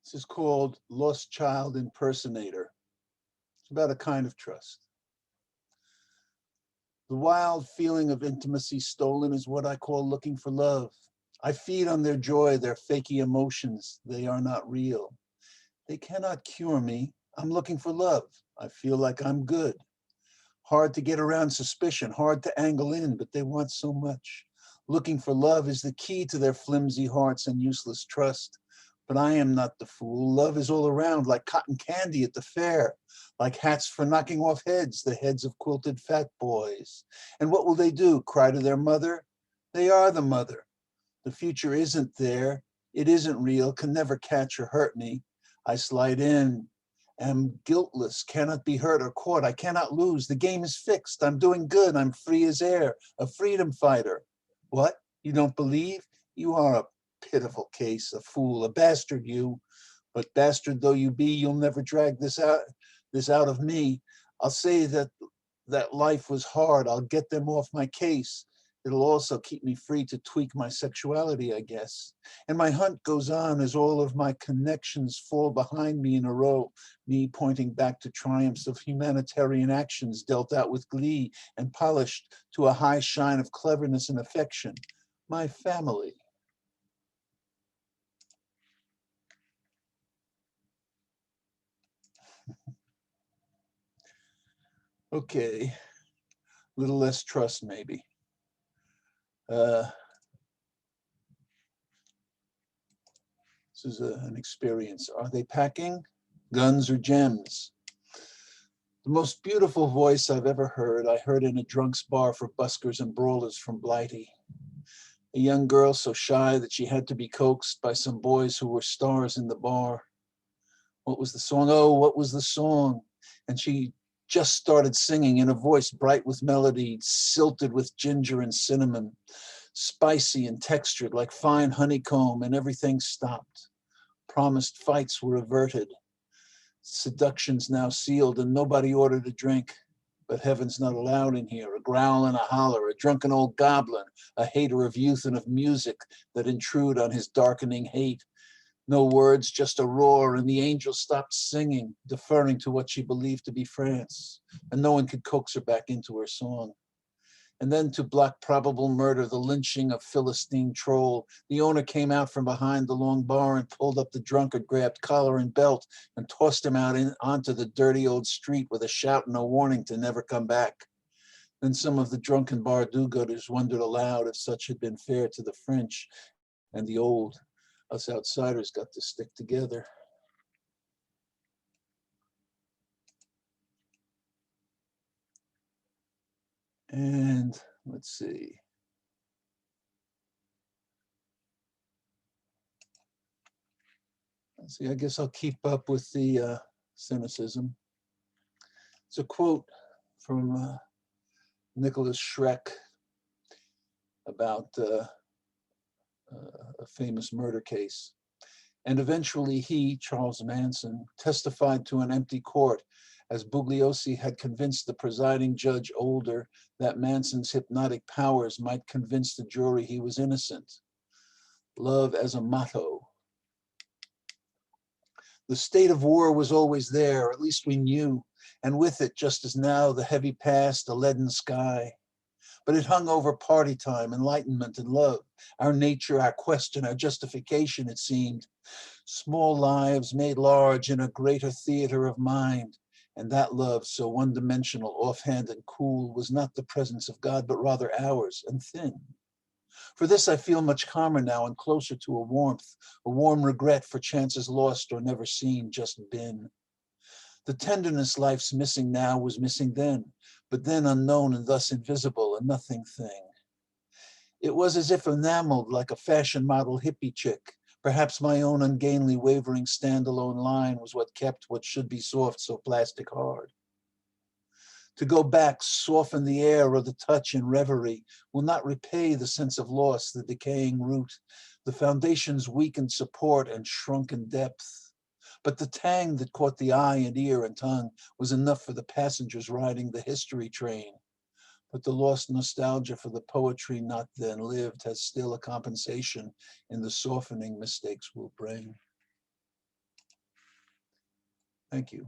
This is called Lost Child Impersonator. It's about a kind of trust. The wild feeling of intimacy stolen is what I call looking for love. I feed on their joy, their fakey emotions. They are not real. They cannot cure me. I'm looking for love. I feel like I'm good. Hard to get around suspicion, hard to angle in, but they want so much. Looking for love is the key to their flimsy hearts and useless trust. But I am not the fool. Love is all around, like cotton candy at the fair, like hats for knocking off heads, the heads of quilted fat boys. And what will they do? Cry to their mother? They are the mother. The future isn't there. It isn't real, can never catch or hurt me. I slide in, am guiltless, cannot be hurt or caught. I cannot lose. The game is fixed. I'm doing good. I'm free as air, a freedom fighter. What? You don't believe? You are a pitiful case, a fool, a bastard you. But bastard though you be, you'll never drag this out of me. I'll say that life was hard. I'll get them off my case. It'll also keep me free to tweak my sexuality, I guess. And my hunt goes on as all of my connections fall behind me in a row, me pointing back to triumphs of humanitarian actions dealt out with glee and polished to a high shine of cleverness and affection. My family. Okay, a little less trust maybe. Uh, this is an experience. Are they packing guns or gems? The most beautiful voice I've ever heard, I heard in a drunk's bar for buskers and brawlers from Blighty. A young girl so shy that she had to be coaxed by some boys who were stars in the bar. What was the song? Oh, what was the song? And she just started singing in a voice bright with melody, silted with ginger and cinnamon, spicy and textured like fine honeycomb, and everything stopped. Promised fights were averted. Seduction's now sealed, and nobody ordered a drink. But heaven's not allowed in here. A growl and a holler, a drunken old goblin, a hater of youth and of music that intrude on his darkening hate. No words, just a roar, and the angel stopped singing, deferring to what she believed to be France, and no one could coax her back into her song. And then to block probable murder, the lynching of Philistine troll, the owner came out from behind the long bar and pulled up the drunkard, grabbed collar and belt, and tossed him out onto the dirty old street with a shout and a warning to never come back. Then some of the drunken bar do-gooders wondered aloud if such had been fair to the French and the old. Us outsiders got to stick together. And let's see. I guess I'll keep up with the cynicism. It's a quote from Nicholas Schreck about a famous murder case. And eventually he, Charles Manson, testified to an empty court as Bugliosi had convinced the presiding judge Older that Manson's hypnotic powers might convince the jury he was innocent. Love as a motto. The state of war was always there, at least we knew, and with it, just as now, the heavy past, a leaden sky. But it hung over party time, enlightenment, and love, our nature, our question, our justification, it seemed. Small lives made large in a greater theater of mind. And that love, so one-dimensional, offhand, and cool, was not the presence of God, but rather ours, and thin. For this I feel much calmer now and closer to a warm regret for chances lost or never seen, just been. The tenderness life's missing now was missing then, but then unknown and thus invisible, a nothing thing. It was as if enameled like a fashion model hippie chick. Perhaps my own ungainly wavering standalone line was what kept what should be soft so plastic hard. To go back, soften the air or the touch in reverie, will not repay the sense of loss, the decaying root, the foundation's weakened support and shrunken depth. But the tang that caught the eye and ear and tongue was enough for the passengers riding the history train. But the lost nostalgia for the poetry not then lived has still a compensation in the softening mistakes will bring. Thank you.